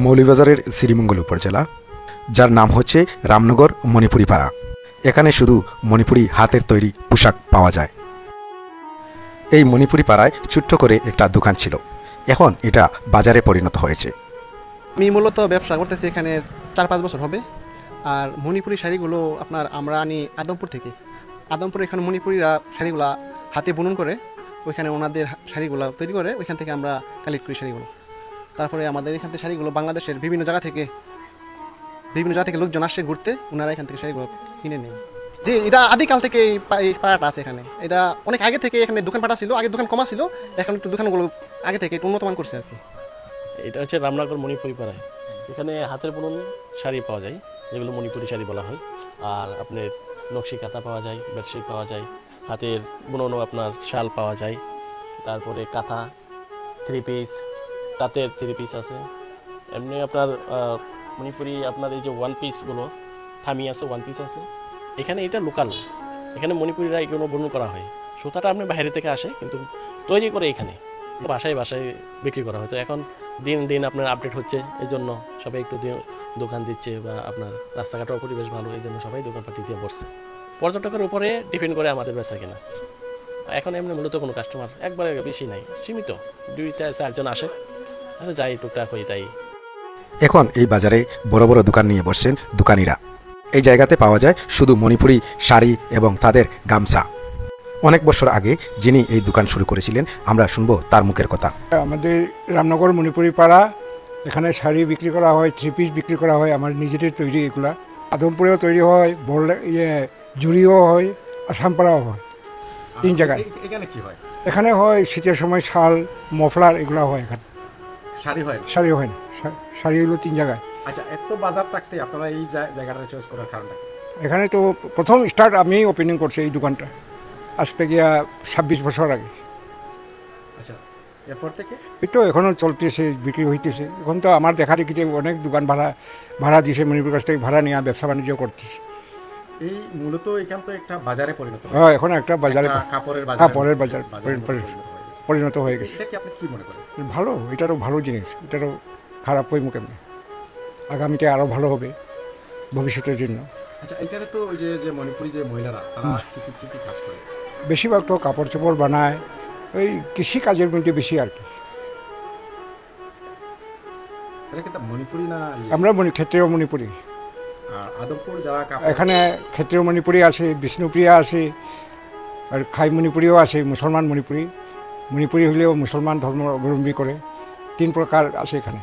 মৌলভীবাজারের শ্রীমঙ্গল উপজেলা, যার নাম হচ্ছে রামনগর মণিপুরি পাড়া। এখানে শুধু মণিপুরি হাতের তৈরি পোশাক পাওয়া যায়। এই মণিপুরি পাড়ায় ছোট্ট করে একটা দোকান ছিল, এখন এটা বাজারে পরিণত হয়েছে। আমি মূলত ব্যবসা করতেছি এখানে 4-5 বছর হবে। আর মণিপুরি শাড়িগুলো আমরা আনি আদমপুর থেকে। আদমপুরে এখানে মণিপুরিরা শাড়িগুলা হাতে বুনন করে, ওইখানে ওনাদের শাড়িগুলো তৈরি করে, ওইখান থেকে আমরা কালেক্ট করি শাড়িগুলো। তারপরে আমাদের এখান থেকে শাড়িগুলো বাংলাদেশের বিভিন্ন জায়গা থেকে লোকজন আসে ঘুরতে, ওনারা এখান থেকে শাড়িগুলো কিনে নেয়। যে এটা আদিকাল থেকে এই পাড়াটা আছে এখানে, এটা অনেক আগে থেকে এখানে দোকান পাটা ছিল, আগে দোকান কমা ছিল, এখন একটু দোকানগুলো আগে থেকে একটু উন্নতমান করছে আর কি। এটা হচ্ছে রামনগর মণিপুরি পাড়ায়। এখানে হাতের বুনন শাড়ি পাওয়া যায়, যেগুলো মণিপুরি শাড়ি বলা হয়। আর আপনার নকশি কাঁথা পাওয়া যায়, বেডশিট পাওয়া যায়, হাতের বুননও আপনার শাল পাওয়া যায়, তারপরে কাঁথা, 3 পিস, তাঁতের 3 পিস আছে। এমনি আপনার মণিপুরি আপনার এই যে 1 পিসগুলো থামি আছে, 1 পিস আছে। এখানে এটা লোকাল, এখানে মণিপুরিরা এগুলো বুনন করা হয়। সুতাটা আপনি বাইরে থেকে আসে, কিন্তু তৈরি করে এখানে বাসায় বাসায় বিক্রি করা হতো। এখন দিন দিন আপনার আপডেট হচ্ছে, এই জন্য সবাই একটু দোকান দিচ্ছে, বা আপনার রাস্তাঘাটের পরিবেশ ভালো, এই জন্য সবাই দোকানপাটি দিয়ে পড়ছে। পর্যটকের উপরে ডিপেন্ড করে আমাদের বেচা কেনা। এখন এমনি মূলত কোনো কাস্টমার একবারে বেশি নাই, সীমিত 2-4 জন আসে, যাই টুকটাক হয়ে তাই। এখন এই বাজারে বড় বড় দোকান নিয়ে বসছেন দোকানিরা। এই জায়গাতে পাওয়া যায় শুধু মণিপুরি শাড়ি এবং তাদের গামছা। অনেক বছর আগে যিনি এই দোকান শুরু করেছিলেন, আমরা শুনবো তার মুখের কথা। আমাদের রামনগর মণিপুরি পাড়া, এখানে শাড়ি বিক্রি করা হয়, 3 পিস বিক্রি করা হয়, আমার নিজেদের তৈরি এগুলা। আদমপুরেও তৈরি হয়, জুড়িও হয়, আসামপাড়াও হয়, 3 জায়গায়। এখানে কি হয়? এখানে হয় শীতের সময় শাল, মফলার এগুলো হয়। এখানে শাড়ি হয়? শাড়ি হয় না, শাড়ি হলো 3 জায়গায়। আচ্ছা, এত বাজার থাকতে আপনারা এই জায়গাটা চয়েস করার কারণটা? এখানে তো প্রথম স্টার্ট আমি ওপেনিং করছি এই দোকানটা, আজ থেকে 26 বছর আগে। আচ্ছা, এরপর থেকে এই তো এখনও চলতেছে, বিক্রি হইতেছে। এখন তো আমার দেখা দেখিতে অনেক দোকান ভাড়া দিয়েছে, মণিপুর কাছ থেকে ভাড়া নিয়ে ব্যবসা বাণিজ্য করতেছে। এই মূলত এখান তো একটা বাজারে পরিণত হয়। হ্যাঁ, এখন একটা বাজারে, কাপড়ের বাজার পরিণত হয়ে গেছে। এটা কি আপনি কি মনে করেন? ভালো, এটারও ভালো জিনিস, এটারও খারাপ হয়ে মুখে নেই। আগামীতে আরও ভালো হবে ভবিষ্যতের জন্য। আচ্ছা, এখানে তো ওই যে মণিপুরি যে মহিলারা, তারা কি কাজ করে? বেশিরভাগ তো কাপড় চোপড় বানায়, ওই কৃষি কাজের মধ্যে বেশি আর কি। মণিপুরি না আমরা ক্ষেত্রীয় মণিপুরি। আদমপুর যারা এখানে ক্ষেত্রীয় মণিপুরি আছে, বিষ্ণুপ্রিয়া আছে, আর খাই মণিপুরিও আছে, মুসলমান মণিপুরি হলেও মুসলমান ধর্ম অবলম্বী করে, 3 প্রকার আছে এখানে।